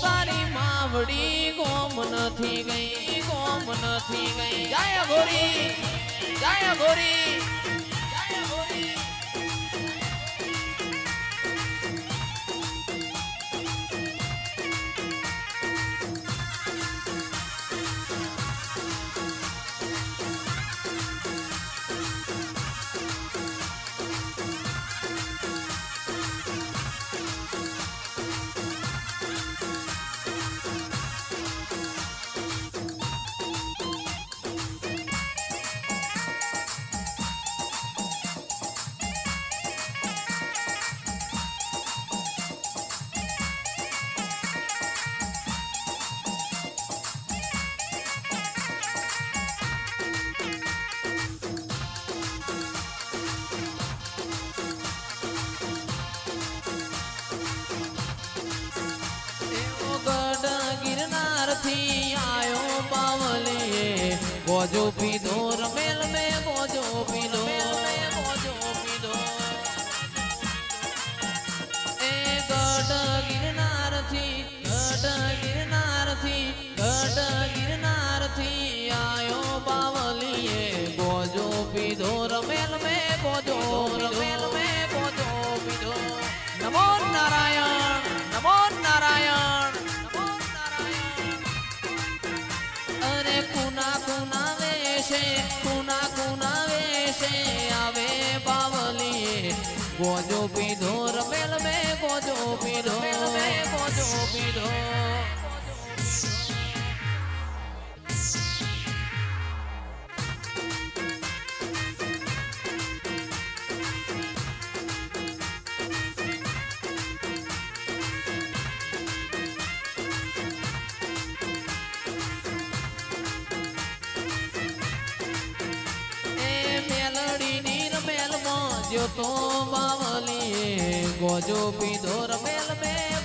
તારી માવડી ગોમ નથી ગઈ, ગોમ નથી ગઈ. જાય ગોરી, જાય ગોરી, જાય ગોરી. आयो पावलिए गोजो पीधो रमेल में गोजो पीधो, गोजो पीधो. ए गढ़ गिरनार थी आयो पावलिए गोजो पीधो रमेल में गोजो, रमेल में गोजो पीधो. नमो नारायण, नमो नारायण. कुना वेशे आवे बावलिए गोजो पीधो रमेल में गोजो पीधो, गोजो पीधो. जो तो बावलिए गोजो पीधो रमेल में